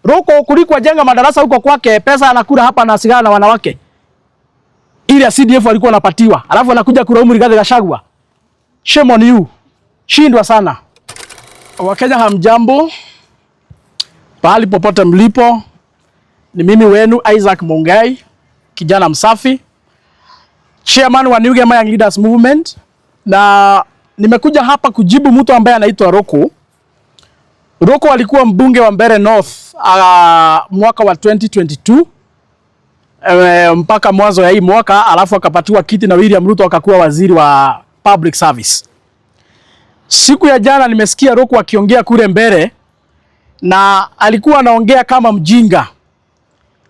Ruko kuliko jenga madarasa huko kwake, pesa anakula hapa na sigara na wanawake. Ile CDF alikuwa anapatiwa. Alafu anakuja kulaumu Rigathi Gachagua. Shame on you. Shindwa sana. Wakenya hamjambo. Pahali popote mlipo. Ni mimi wenu Isaac Mungai, kijana msafi, chairman wa New Young Leaders Movement, na nimekuja hapa kujibu mtu ambaye anaitwa Roko. Roko alikuwa mbunge wa Mbeere North mwaka wa 2022 mpaka mwanzo ya hii mwaka, alafu akapatiwa kiti na William Ruto akakuwa waziri wa public service. Siku ya jana nimesikia Roko akiongea kule Mbeere, na alikuwa anaongea kama mjinga,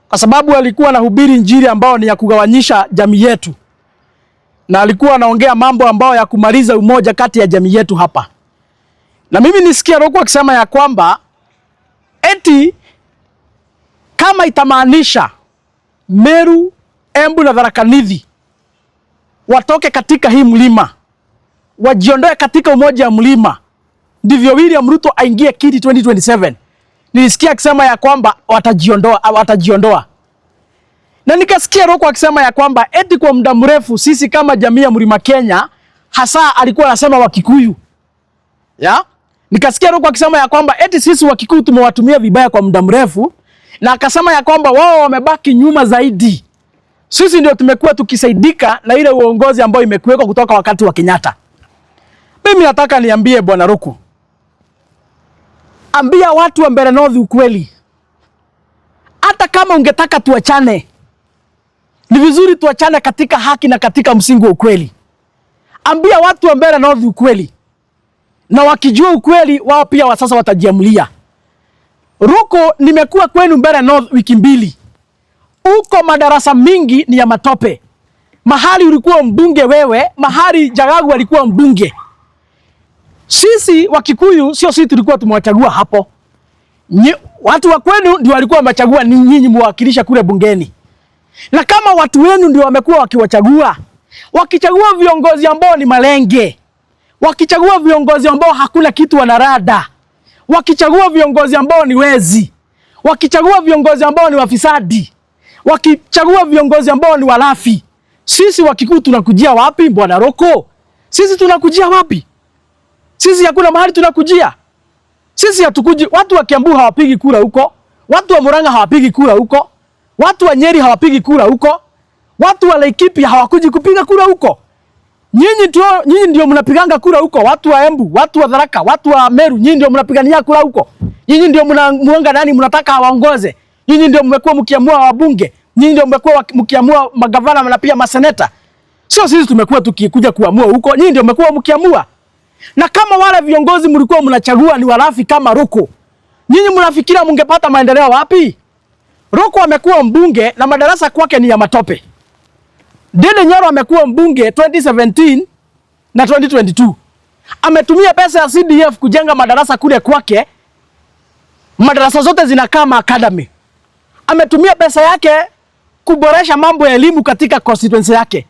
kwa sababu alikuwa anahubiri injili ambao ni ya kugawanyisha jamii yetu, na alikuwa anaongea mambo ambao ya kumaliza umoja kati ya jamii yetu hapa. Na mimi nisikia Roko akisema ya kwamba eti kama itamaanisha Meru, Embu na Tharaka Nithi watoke katika hii mlima, wajiondoe katika umoja wa mlima, ndivyo William Ruto aingie kiti 2027. Nilisikia akisema ya kwamba watajiondoa. Na nikasikia Roko akisema ya kwamba eti kwa muda mrefu sisi kama jamii ya Mlima Kenya, hasa alikuwa anasema Wakikuyu. Ya? Nikasikia Roko akisema ya kwamba eti sisi Wakikuyu tumewatumia vibaya kwa muda mrefu, na akasema ya kwamba wao wamebaki nyuma zaidi. Sisi ndio tumekuwa tukisaidika na ile uongozi ambao imekuwekwa kutoka wakati wa Kenyatta. Mimi nataka niambie bwana Roko, ambia watu wa Mbeere North ukweli. Hata kama ungetaka tuachane, ni vizuri tuachane katika haki na katika msingi wa ukweli. Ambia watu wa Mbeere North ukweli, na wakijua ukweli wao pia wa sasa watajiamulia. Roko, nimekuwa kwenu Mbeere North wiki mbili. Uko madarasa mingi ni ya matope. Mahali ulikuwa mbunge wewe, mahali Jagagu alikuwa mbunge. Sisi Wakikuyu sio sisi tulikuwa tumewachagua hapo. Watu wa kwenu ndio walikuwa wamechagua ni nyinyi muwakilisha kule bungeni. Na kama watu wenu ndio wamekuwa wakiwachagua, wakichagua viongozi ambao ni malenge, wakichagua viongozi ambao hakuna kitu wanarada, wakichagua viongozi ambao ni wezi, wakichagua viongozi ambao ni wafisadi, wakichagua viongozi ambao ni walafi, sisi Wakikuyu tunakujia wapi bwana Roko? Sisi tunakujia wapi? Sisi hakuna mahali tunakujia. Sisi hatukuji. Watu wa Kiambu hawapigi kura huko. Watu wa Murang'a hawapigi kura huko. Watu wa Nyeri hawapigi kura huko. Watu wa Laikipia hawakuji kupiga kura huko. Nyinyi ndio mnapiganga kura huko. Watu wa Embu, watu wa Tharaka, watu wa Meru, nyinyi ndio mnapigania kura huko. Nyinyi ndio mnamuonga nani mnataka waongoze. Nyinyi ndio mmekuwa mkiamua wabunge. Nyinyi ndio mmekuwa mkiamua magavana na pia maseneta. Sio sisi tumekuwa tukikuja kuamua huko. Nyinyi ndio mmekuwa mkiamua. Na kama wale viongozi mlikuwa mnachagua ni walafi kama Roko, nyinyi mnafikiria mungepata maendeleo wapi? Roko amekuwa mbunge na madarasa kwake ni ya matope. Ndindi Nyoro amekuwa mbunge 2017 na 2022. Ametumia pesa ya CDF kujenga madarasa kule kwake. Madarasa zote zinakaa academy. Ametumia pesa yake kuboresha mambo ya elimu katika constituency yake.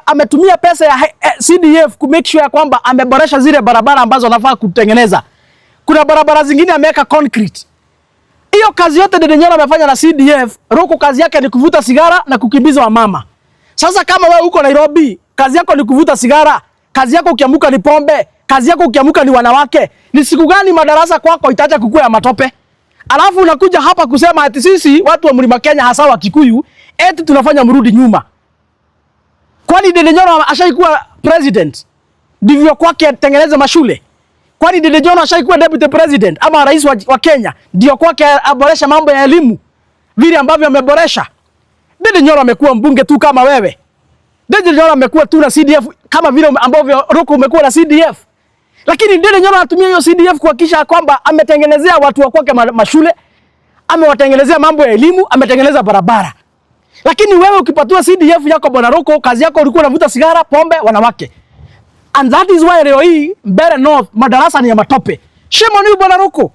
Ametumia pesa ya CDF ku make sure ya kwamba ameboresha zile barabara ambazo anafaa kutengeneza. Kuna barabara zingine ameweka concrete. Hiyo kazi yote Ndindi Nyoro amefanya na CDF. Roko kazi yake ni kuvuta sigara na kukimbiza wamama. Sasa kama wewe uko Nairobi, kazi yako ni kuvuta sigara, kazi yako ukiamuka ni pombe, kazi yako ukiamuka ni wanawake, ni siku gani madarasa kwako itaacha kukua ya matope? Alafu unakuja hapa kusema ati sisi watu wa Mlima Kenya hasa Wakikuyu eti tunafanya mrudi nyuma. Kwani Ndindi Nyoro ashaikuwa president ndivyo kwake atengeneze mashule? Kwani Ndindi Nyoro ashaikuwa deputy president ama rais wa Kenya ndio kwake aboresha mambo ya elimu vile ambavyo ameboresha? Ndindi Nyoro amekuwa mbunge tu kama wewe. Ndindi Nyoro amekuwa tu na CDF kama vile ambavyo Roko umekuwa na CDF. Lakini Ndindi Nyoro anatumia hiyo CDF kuhakikisha kwamba ametengenezea watu wa kwake mashule, amewatengenezea mambo ya elimu, ametengeneza barabara. Lakini wewe ukipatiwa CDF yako bwana Roko, kazi yako ulikuwa unavuta sigara, pombe, wanawake. And that is why leo hii Mbeere North madarasa ni ya matope. Shame on you bwana Roko.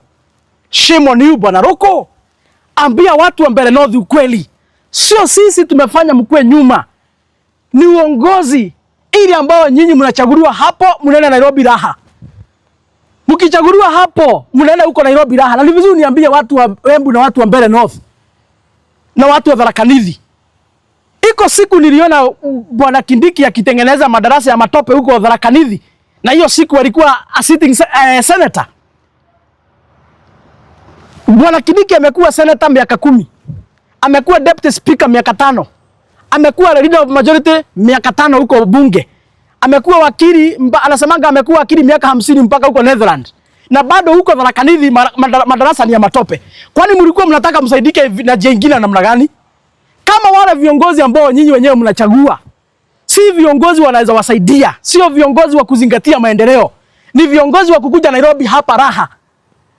Shame on you bwana Roko. Ambia watu wa Mbeere North ukweli. Sio sisi tumefanya mkwe nyuma. Ni uongozi ili ambao nyinyi mnachaguliwa hapo mnaenda Nairobi raha. Mkichaguliwa hapo, mnaenda huko Nairobi raha. Na ni vizuri niambie watu wa Embu na watu wa Mbeere North na watu wa Tharaka Nithi. Iko siku niliona Bwana Kindiki akitengeneza madarasa ya matope huko Tharaka Nithi. Na hiyo siku alikuwa a sitting senator. Bwana Kindiki amekuwa senator miaka 10. Amekuwa deputy speaker miaka 5. Amekuwa leader of majority miaka 5 huko bunge. Amekuwa wakili, anasemanga amekuwa wakili miaka 50 mpaka huko Netherlands. Na bado huko Tharaka Nithi madarasa ni ya matope. Kwani mlikuwa mnataka msaidike na jengine namna gani? Kama wale viongozi ambao nyinyi wenyewe mnachagua, si viongozi wanaweza wasaidia, sio viongozi wa kuzingatia maendeleo. Ni viongozi wa kukuja Nairobi hapa raha.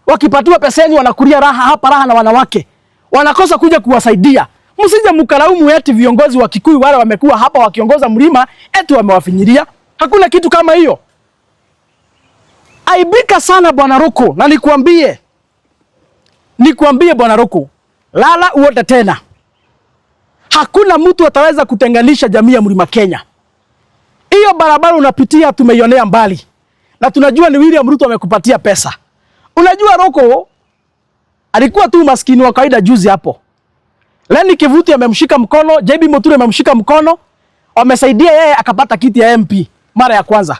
Wakipatiwa peseni wanakulia raha hapa raha na wanawake. Wanakosa kuja kuwasaidia. Msije mkalaumu eti viongozi wa Kikuyu wale wamekuwa hapa wakiongoza mlima eti wamewafinyiria. Hakuna kitu kama hiyo. Aibika sana Bwana Ruku, na nikwambie Bwana Ruku, lala uote tena. Hakuna mtu ataweza kutenganisha jamii ya Mlima Kenya. Hiyo barabara unapitia tumeionea mbali. Na tunajua ni William Ruto amekupatia pesa. Unajua Ruku alikuwa tu maskini wa kawaida juzi hapo. Lenny Kivuti amemshika mkono, JB Muturi amemshika mkono, wamesaidia yeye akapata kiti ya MP mara ya kwanza.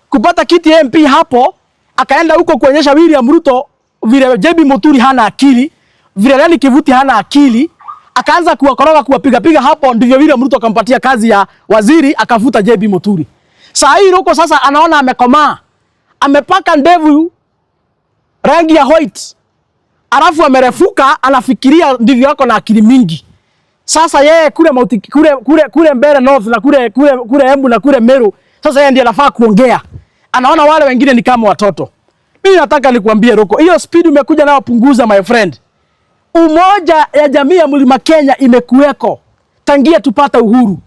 Kupata kiti ya MP hapo, akaenda huko kuonyesha William Ruto vile JB Muturi hana akili, vile Lenny Kivuti hana akili, akaanza kuwakoroga kuwapiga hapo, ndivyo William Ruto akampatia kazi ya waziri, akafuta JB Muturi. Saa hii Ruto sasa anaona amekomaa. Amepaka ndevu rangi ya white. Alafu amerefuka, anafikiria ndivyo yako na akili mingi. Sasa yeye kule Mbeere North na kule Embu na kule Meru, sasa yeye ndiye anafaa kuongea. Anaona wale wengine ni kama watoto. Mimi nataka nikwambie Ruku, hiyo speed umekuja nao punguza my friend. Umoja ya jamii ya Mlima Kenya imekuweko tangia tupata uhuru.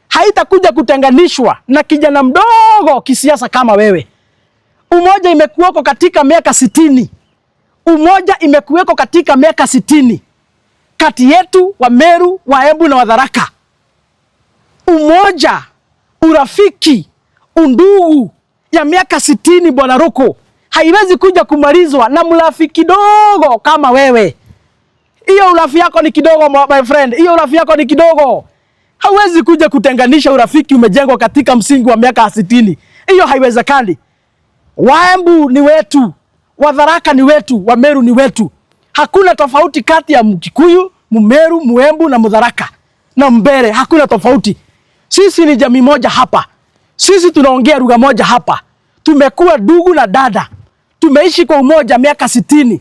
Haitakuja kutenganishwa na kijana mdogo kisiasa kama wewe. Umoja imekuweko katika miaka 60. Umoja imekuweko katika miaka 60. Kati yetu wa Meru, wa Embu na wa Tharaka. Umoja, urafiki, undugu ya miaka 60 Bwana Ruku. Haiwezi kuja kumalizwa na mrafiki dogo kama wewe. Hiyo urafiki yako ni kidogo my friend. Hiyo urafiki yako ni kidogo. Hauwezi kuja kutenganisha urafiki umejengwa katika msingi wa miaka 60. Hiyo haiwezekani. Wa Embu ni wetu. Wa Tharaka ni wetu, wa Meru ni wetu. Hakuna tofauti kati ya Mkikuyu, Mmeru, Muembu na Mtharaka na Mbeere. Hakuna tofauti. Sisi ni jamii moja hapa. Sisi tunaongea lugha moja hapa. Tumekuwa ndugu na dada. Tumeishi kwa umoja miaka 60.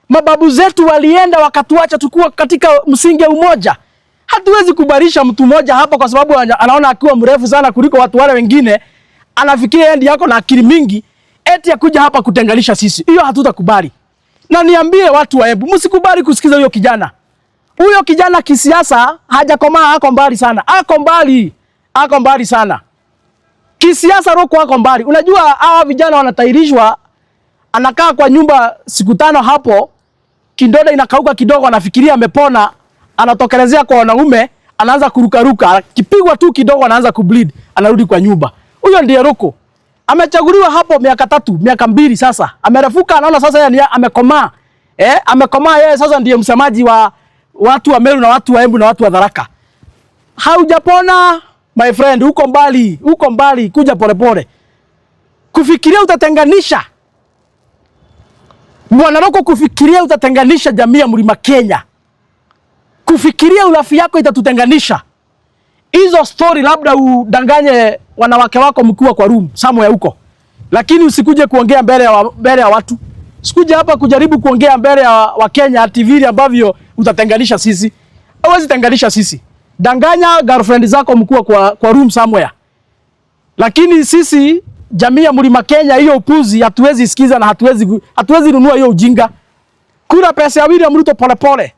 Mababu zetu walienda wakatuacha tukua katika msingi wa umoja. Hatuwezi kubarisha mtu mmoja hapa kwa sababu anaona akiwa mrefu sana kuliko watu wale wengine. Anafikiria yeye ndiye yako na akili mingi. Eti ya kuja hapa kutenganisha sisi. Hiyo hatutakubali. Na niambie watu wa Embu, msikubali kusikiza huyo kijana. Huyo kijana kisiasa hajakomaa, ako mbali sana. Ako mbali sana. Kisiasa Ruku ako mbali. Unajua hawa vijana wanatairishwa, anakaa kwa nyumba siku 5 hapo, kindoda inakauka kidogo, anafikiria amepona, anatokelezea kwa wanaume, anaanza kurukaruka, akipigwa tu kidogo anaanza kubleed, anarudi kwa nyumba. Huyo ndiye Ruku. Amechaguliwa hapo miaka 3, miaka 2 sasa. Amerefuka, anaona sasa yeye amekomaa. Amekomaa yeye sasa ndiye msemaji wa watu wa Meru na watu wa Embu na watu wa Tharaka. Haujapona my friend, uko mbali, kuja polepole. Kufikiria utatenganisha. Bwana Ruku, kufikiria utatenganisha jamii ya Mlima Kenya. Kufikiria urafiki yako itatutenganisha. Hizo story labda udanganye wanawake wako mkuu kwa room somewhere huko. Lakini usikuje kuongea mbele ya watu. Usikuje hapa kujaribu kuongea mbele ya Wakenya TV ambavyo utatenganisha sisi. Hauwezi tenganisha sisi. Danganya girlfriend zako mkuu kwa room somewhere. Lakini sisi jamii ya Mlima Kenya hiyo upuzi hatuwezi sikiza na hatuwezi nunua hiyo ujinga. Kula pesa ya William Ruto polepole.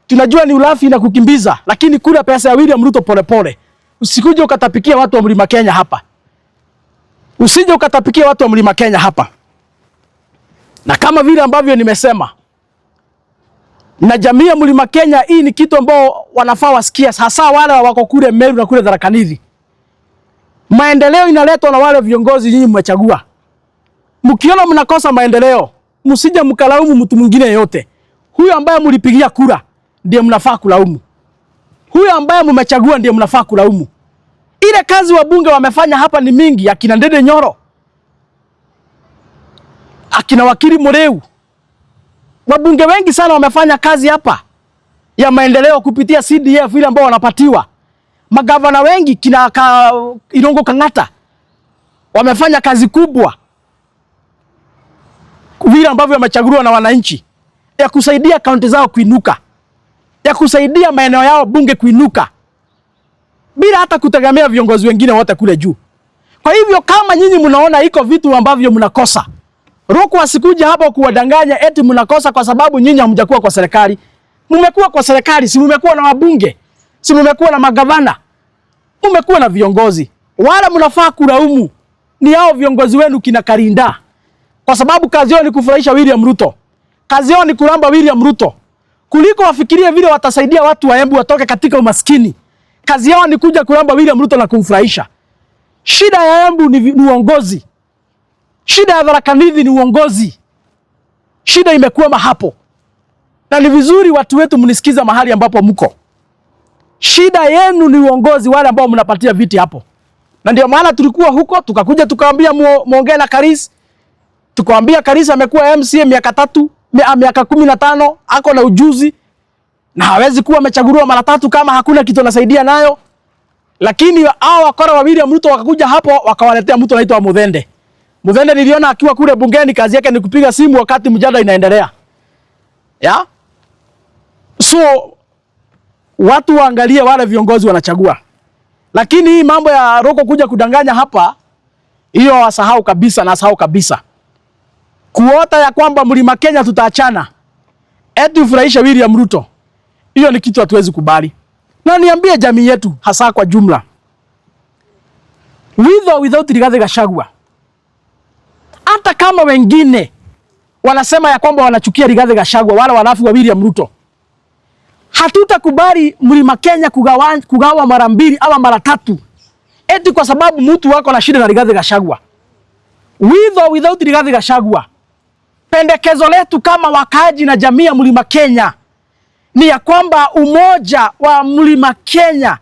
Tunajua ni ulafi na kukimbiza, lakini kula pesa ya William Ruto polepole. Usikuje ukatapikia watu wa Mlima Kenya hapa. Usije ukatapikia watu wa Mlima Kenya hapa. Na kama vile ambavyo nimesema, na jamii ya Mlima Kenya hii ni kitu ambao wanafaa wasikia, hasa wale wako kule Meru na kule Tharaka Nithi. Maendeleo inaletwa na wale viongozi nyinyi mmechagua. Mkiona mnakosa maendeleo, msije mkalaumu mtu mwingine yote. Huyo ambaye mlipigia kura ndiye mnafaa kulaumu. Huyo ambaye mmechagua ndiye mnafaa kulaumu. Ile kazi wabunge wamefanya hapa ni mingi, akina Ndende Nyoro, akina Wakili Mureu. Wabunge wengi sana wamefanya kazi hapa ya maendeleo kupitia CDF ile ambao wanapatiwa. Magavana wengi kina Irungu Kang'ata wamefanya kazi kubwa vile ambavyo wamechaguliwa na wananchi, ya kusaidia kaunti zao kuinuka, ya kusaidia maeneo yao bunge kuinuka, bila hata kutegemea viongozi wengine wote kule juu. Kwa hivyo kama nyinyi mnaona iko vitu ambavyo mnakosa, Ruku asikuja hapa kuwadanganya eti mnakosa kwa sababu nyinyi hamjakuwa kwa serikali. Mmekuwa kwa serikali, si mmekuwa na wabunge, si mmekuwa na magavana, mmekuwa na viongozi. Wala mnafaa kulaumu ni hao viongozi wenu kina Karinda, kwa sababu kazi yao ni kufurahisha William Ruto. Kazi yao ni kulamba William Ruto. Kuliko wafikirie vile watasaidia watu wa Embu watoke katika umaskini. Kazi yao ni kuja kulamba William Ruto na kumfurahisha. Shida ya Embu ni uongozi. Shida ya Tharaka Nithi ni uongozi. Shida imekuwa hapo. Na ni vizuri watu wetu mnisikiza mahali ambapo mko. Shida yenu ni uongozi, wale ambao mnapatia viti hapo. Na ndio maana tulikuwa huko, tukakuja tukaambia muongee na Karis. Tukaambia Karis amekuwa MCA miaka 15, ako na ujuzi na hawezi kuwa amechaguliwa mara 3 kama hakuna kitu anasaidia nayo. Lakini hao wakora wa William Ruto wakakuja hapo wakawaletea mtu anaitwa Muthende. Muthende niliona akiwa kule bungeni kazi yake ni kupiga simu wakati mjadala inaendelea. Ya? So watu waangalie wale viongozi wanachagua. Lakini hii mambo ya Ruto kuja kudanganya hapa, hiyo wasahau kabisa na asahau kabisa. Kuota ya kwamba Mlima Kenya tutaachana, eti ufurahisha William Ruto, hiyo ni kitu hatuwezi kubali. Na niambie jamii yetu hasa kwa jumla, with or without Rigathi Gachagua, hata kama wengine wanasema ya kwamba wanachukia Rigathi Gachagua, wala walafi wa William Ruto, hatutakubali Mlima Kenya kugawa mara 2 ama mara 3 eti kwa sababu mtu wako na shida na Rigathi Gachagua. With or without Rigathi Gachagua, pendekezo letu kama wakaji na jamii ya Mlima Kenya ni ya kwamba umoja wa Mlima Kenya,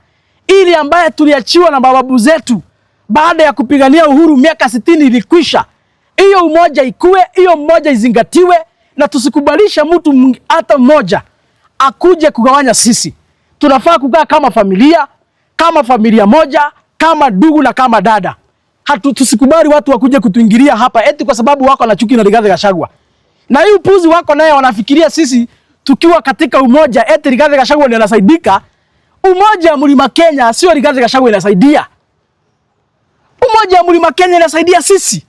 ili ambaye tuliachiwa na mababu zetu baada ya kupigania uhuru miaka 60 ilikwisha, hiyo umoja ikue, hiyo umoja izingatiwe, na tusikubalisha mtu hata mmoja akuje kugawanya sisi. Tunafaa kukaa kama familia moja, kama ndugu na kama dada. Tusikubali watu wakuje kutuingilia hapa eti kwa sababu wako na chuki na Rigathi Gachagua. Na hii upuzi wako naye wanafikiria sisi tukiwa katika umoja eti Rigathi Gachagua ndiye anasaidika. Umoja wa Mlima Kenya sio Rigathi Gachagua inasaidia. Umoja wa Mlima Kenya inasaidia sisi.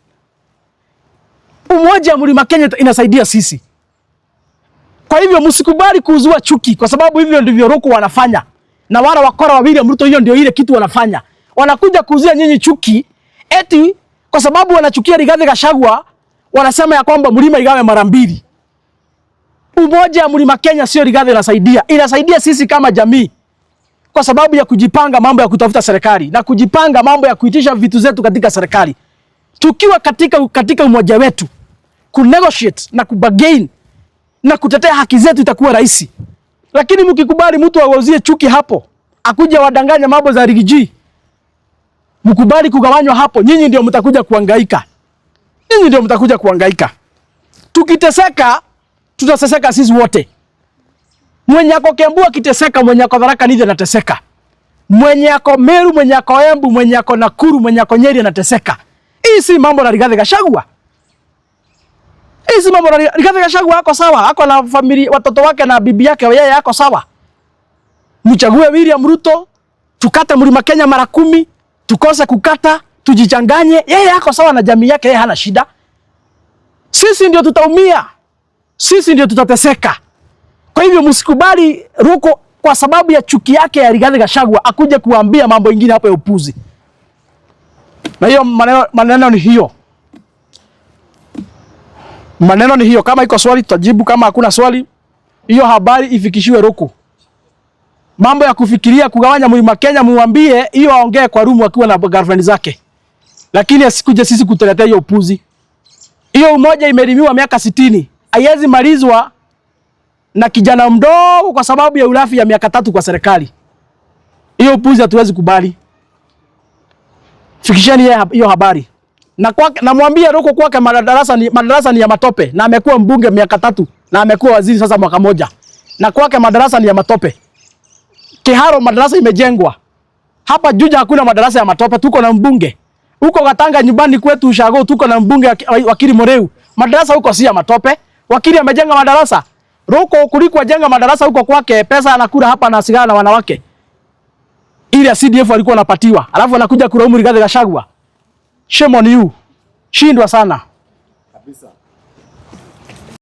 Umoja wa Mlima Kenya inasaidia sisi. Kwa hivyo msikubali kuuzua chuki, kwa sababu hivyo ndivyo Ruto wanafanya. Na wala wakora wa William Ruto hiyo ndio ile kitu wanafanya. Wanakuja kuuzia nyinyi chuki eti kwa sababu wanachukia Rigathi Gachagua, wanasema ya kwamba mlima igawe mara 2. Umoja wa Mlima Kenya sio Rigathi inasaidia. Inasaidia sisi kama jamii, kwa sababu ya kujipanga mambo ya kutafuta serikali na kujipanga mambo ya kuitisha vitu zetu katika serikali. Tukiwa katika umoja wetu, kunegotiate na kubargain na kutetea haki zetu itakuwa rahisi. Lakini mkikubali mtu awauzie chuki hapo, akuja wadanganya mambo za rigiji, mkubali kugawanywa hapo, nyinyi ndio mtakuja kuhangaika. Nyinyi ndio mtakuja kuhangaika. Tukiteseka, tutaseseka sisi wote. Mwenye ako Kiambu akiteseka, mwenye ako Tharaka Nithi anateseka. Mwenye ako Meru, mwenye ako Embu, mwenye ako Nakuru, mwenye ako Nyeri anateseka. Hii si mambo na Rigathi Gachagua. Hii si mambo na Rigathi Gachagua. Ako sawa, ako na familia, watoto wake na bibi yake, yeye yako sawa. Mchague William Ruto, tukate Mlima Kenya mara 10, tukose kukata, tujichanganye, yeye yako sawa na jamii yake, yeye hana shida. Sisi ndio tutaumia. Sisi ndio tutateseka. Kwa hivyo msikubali Ruto kwa sababu ya chuki yake ya Rigathi Gachagua akuje kuambia mambo mengine hapo ya upuzi. Na hiyo maneno ni hiyo. Maneno ni hiyo. Kama iko swali tutajibu, kama hakuna swali hiyo habari ifikishiwe Ruto. Mambo ya kufikiria kugawanya Mlima Kenya muambie hiyo aongee kwa room akiwa na girlfriend zake. Lakini asikuje sisi kutuletea hiyo upuzi. Hiyo umoja imelimiwa miaka 60. Haiwezi malizwa na kijana mdogo kwa sababu ya ulafi ya miaka 3 kwa serikali. Hiyo upuzi hatuwezi kubali. Fikisheni hiyo habari. Na namwambia Ruko kwake madarasa ni ya matope na amekuwa mbunge miaka 3 na amekuwa waziri sasa mwaka moja. Na kwake madarasa ni ya matope. Kiharo madarasa imejengwa. Hapa Juja hakuna madarasa ya matope, tuko na mbunge. Huko Gatanga nyumbani kwetu Ushago tuko na mbunge Wakili Moreu. Madarasa huko si ya matope. Wakili amejenga madarasa. Ruko kuliko ajenga madarasa huko kwake, pesa anakula hapa na sigara na wanawake. Ile ya CDF walikuwa wanapatiwa. Alafu anakuja kulaumu Rigathi Gachagua. Shame on you. Shindwa sana. Kabisa.